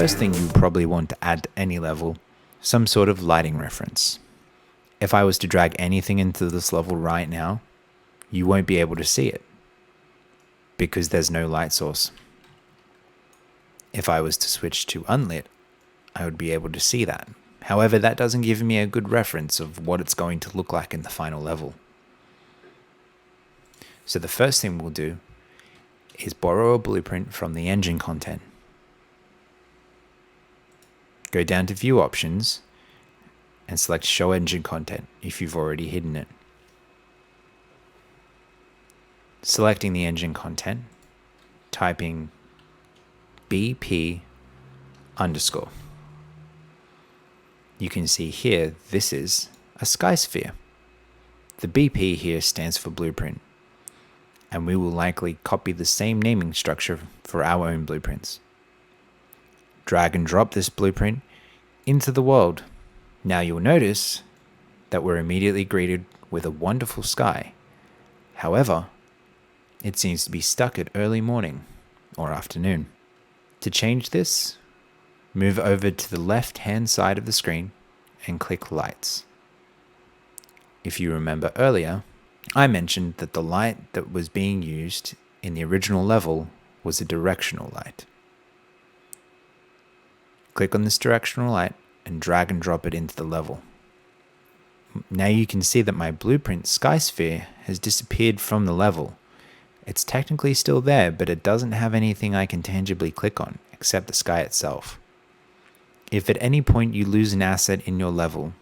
first thing you probably want to add to any level, some sort of lighting reference. If I was to drag anything into this level right now, you won't be able to see it because there's no light source. If I was to switch to unlit, I would be able to see that. However, that doesn't give me a good reference of what it's going to look like in the final level. So the first thing we'll do is borrow a blueprint from the engine content. Go down to View Options and select Show Engine Content if you've already hidden it. Selecting the engine content, typing BP_. You can see here, this is a Skysphere. The BP here stands for blueprint, and we will likely copy the same naming structure for our own blueprints. Drag and drop this blueprint into the world. Now you'll notice that we're immediately greeted with a wonderful sky. However, it seems to be stuck at early morning or afternoon. To change this, move over to the left-hand side of the screen and click Lights. If you remember earlier, I mentioned that the light that was being used in the original level was a directional light. Click on this directional light and drag and drop it into the level. Now you can see that my blueprint Skysphere has disappeared from the level. It's technically still there, but it doesn't have anything I can tangibly click on except the sky itself. If at any point you lose an asset in your level,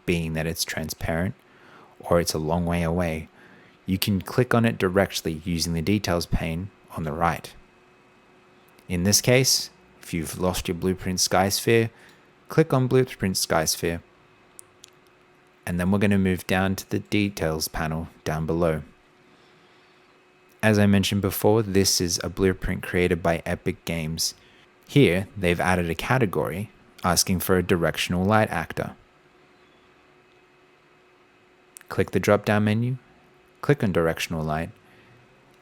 being that it's transparent or it's a long way away, you can click on it directly using the details pane on the right. In this case, if you've lost your blueprint Skysphere, click on Blueprint Skysphere, and then we're going to move down to the details panel down below. As I mentioned before, this is a blueprint created by Epic Games. Here, they've added a category asking for a directional light actor. Click the drop-down menu, click on directional light,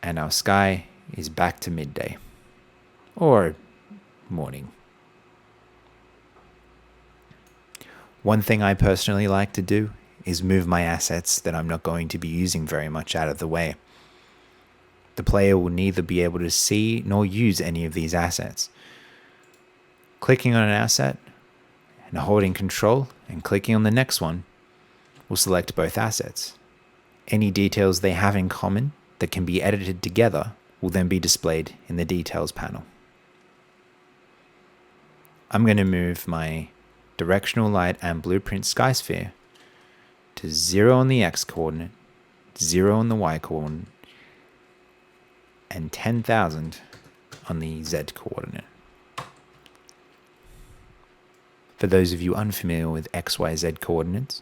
and our sky is back to midday, or morning. One thing I personally like to do is move my assets that I'm not going to be using very much out of the way. The player will neither be able to see nor use any of these assets. Clicking on an asset and holding Control and clicking on the next one will select both assets. Any details they have in common that can be edited together will then be displayed in the details panel. I'm going to move my directional light and blueprint Skysphere to 0 on the X coordinate, 0 on the Y coordinate, and 10,000 on the Z coordinate. For those of you unfamiliar with XYZ coordinates,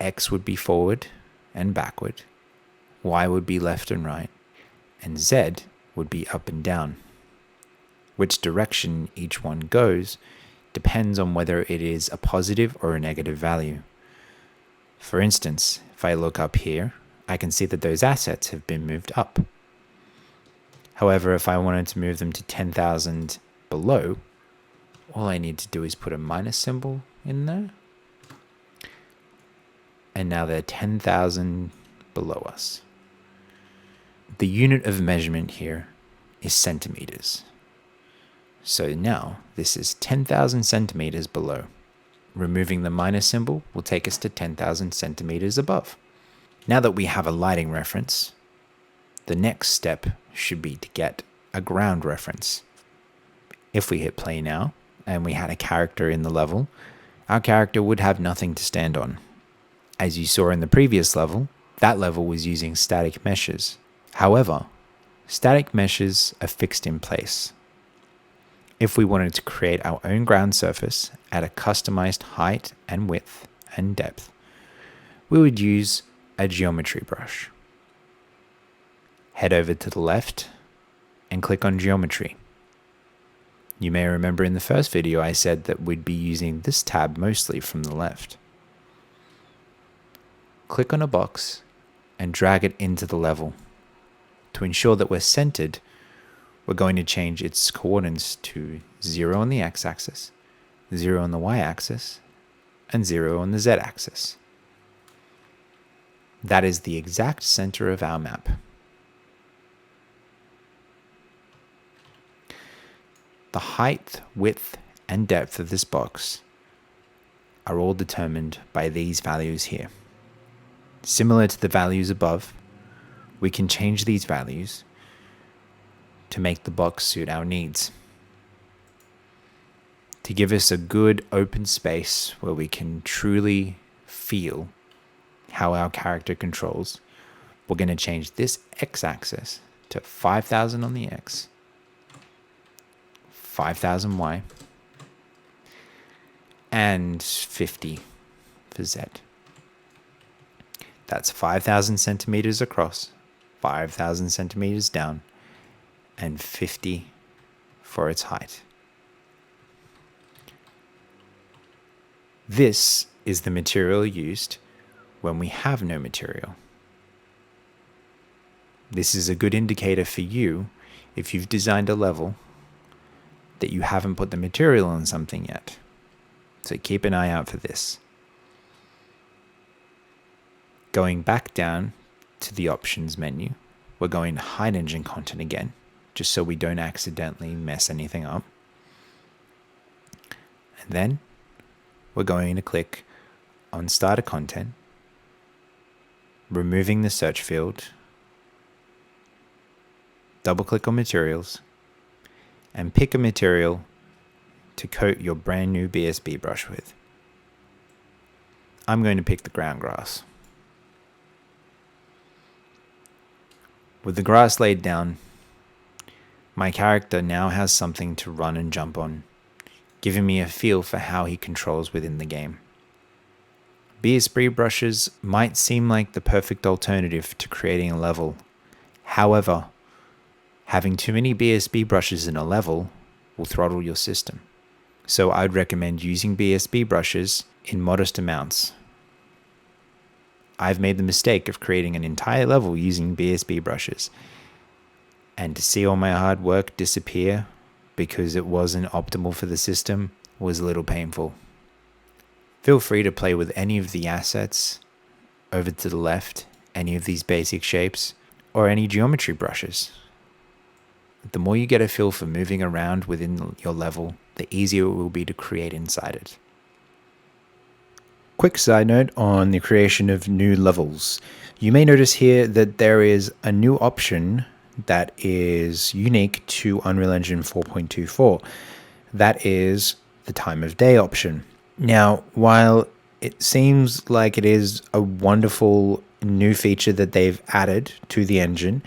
X would be forward and backward, Y would be left and right, and Z would be up and down. Which direction each one goes depends on whether it is a positive or a negative value. For instance, if I look up here, I can see that those assets have been moved up. However, if I wanted to move them to 10,000 below, all I need to do is put a minus symbol in there. And now they're 10,000 below us. The unit of measurement here is centimeters. So now this is 10,000 centimeters below. Removing the minus symbol will take us to 10,000 centimeters above. Now that we have a lighting reference, the next step should be to get a ground reference. If we hit play now, and we had a character in the level, our character would have nothing to stand on. As you saw in the previous level, that level was using static meshes. However, static meshes are fixed in place. If we wanted to create our own ground surface at a customized height and width and depth, we would use a geometry brush. Head over to the left and click on geometry. You may remember in the first video I said that we'd be using this tab mostly from the left. Click on a box and drag it into the level. To ensure that we're centered, we're going to change its coordinates to 0 on the x-axis, 0 on the y-axis, and 0 on the z-axis. That is the exact center of our map. The height, width, and depth of this box are all determined by these values here. Similar to the values above, we can change these values to make the box suit our needs. To give us a good open space where we can truly feel how our character controls, we're going to change this x-axis to 5,000 on the x, 5,000 y, and 50 for z. That's 5,000 centimeters across, 5,000 centimeters down, and 50 for its height. This is the material used when we have no material. This is a good indicator for you if you've designed a level that you haven't put the material on something yet. So keep an eye out for this. Going back down to the options menu, we're going to hide engine content again, just so we don't accidentally mess anything up. And then we're going to click on starter content, removing the search field, double click on materials, and pick a material to coat your brand new BSB brush with. I'm going to pick the ground grass. With the grass laid down, my character now has something to run and jump on, giving me a feel for how he controls within the game. BSB brushes might seem like the perfect alternative to creating a level. However, having too many BSB brushes in a level will throttle your system. So I'd recommend using BSB brushes in modest amounts. I've made the mistake of creating an entire level using BSB brushes, and to see all my hard work disappear because it wasn't optimal for the system was a little painful. Feel free to play with any of the assets over to the left, any of these basic shapes, or any geometry brushes. The more you get a feel for moving around within your level, the easier it will be to create inside it. Quick side note on the creation of new levels. You may notice here that there is a new option that is unique to Unreal Engine 4.24. That is the time of day option. Now, while it seems like it is a wonderful new feature that they've added to the engine,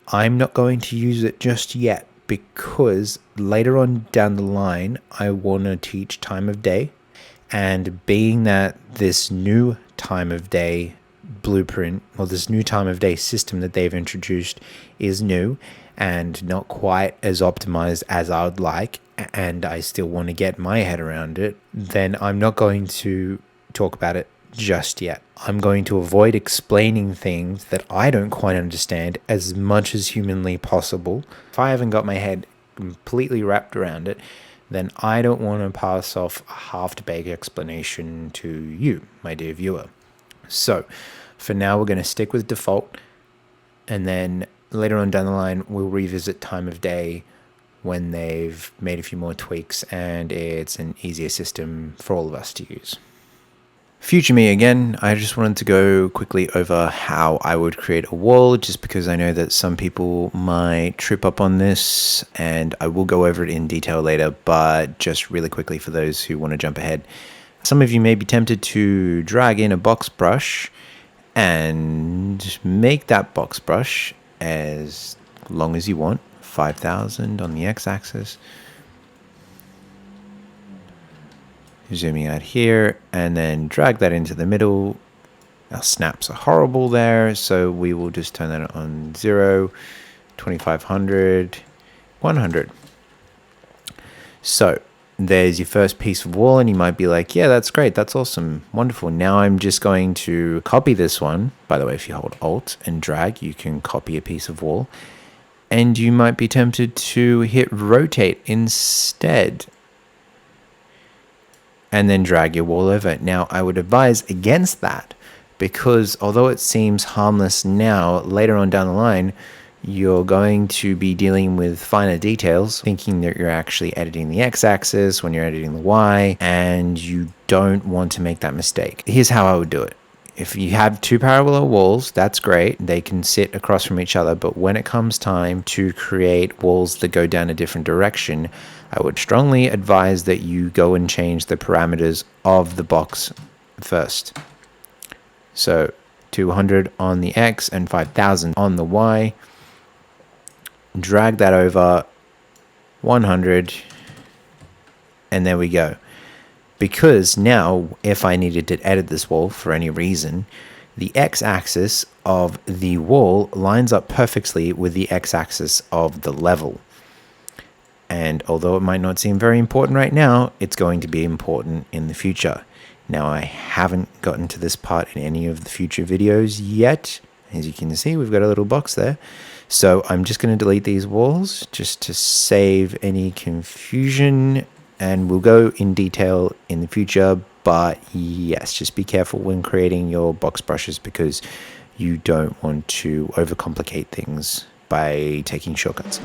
I'm not going to use it just yet because later on down the line, I want to teach time of day. And being that this new time of day blueprint, or this new time of day system that they've introduced is new and not quite as optimized as I would like, and I still want to get my head around it, then I'm not going to talk about it just yet. I'm going to avoid explaining things that I don't quite understand as much as humanly possible. If I haven't got my head completely wrapped around it, then I don't want to pass off a half-baked explanation to you, my dear viewer. So, for now, we're going to stick with default, and then later on down the line, we'll revisit time of day when they've made a few more tweaks and it's an easier system for all of us to use. Future me again, I just wanted to go quickly over how I would create a wall, just because I know that some people might trip up on this, and I will go over it in detail later, but just really quickly for those who want to jump ahead. Some of you may be tempted to drag in a box brush and make that box brush as long as you want, 5,000 on the x-axis. Zooming out here, and then drag that into the middle. Our snaps are horrible there, so we will just turn that on 0, 2500, 100. So there's your first piece of wall, and you might be like, yeah, that's great, that's awesome, wonderful. Now I'm just going to copy this one. By the way, if you hold Alt and drag, you can copy a piece of wall. and you might be tempted to hit rotate instead and then drag your wall over. Now, I would advise against that, because although it seems harmless now, later on down the line, you're going to be dealing with finer details, thinking that you're actually editing the x-axis when you're editing the y, and you don't want to make that mistake. Here's how I would do it. If you have two parallel walls, that's great. They can sit across from each other, but when it comes time to create walls that go down a different direction, I would strongly advise that you go and change the parameters of the box first. So 200 on the X and 5000 on the Y. Drag that over 100, and there we go. Because now, if I needed to edit this wall for any reason, the x-axis of the wall lines up perfectly with the x-axis of the level. And although it might not seem very important right now, it's going to be important in the future. Now, I haven't gotten to this part in any of the future videos yet. As you can see, we've got a little box there. So I'm just going to delete these walls just to save any confusion, and we'll go in detail in the future. But yes, just be careful when creating your box brushes, because you don't want to overcomplicate things by taking shortcuts.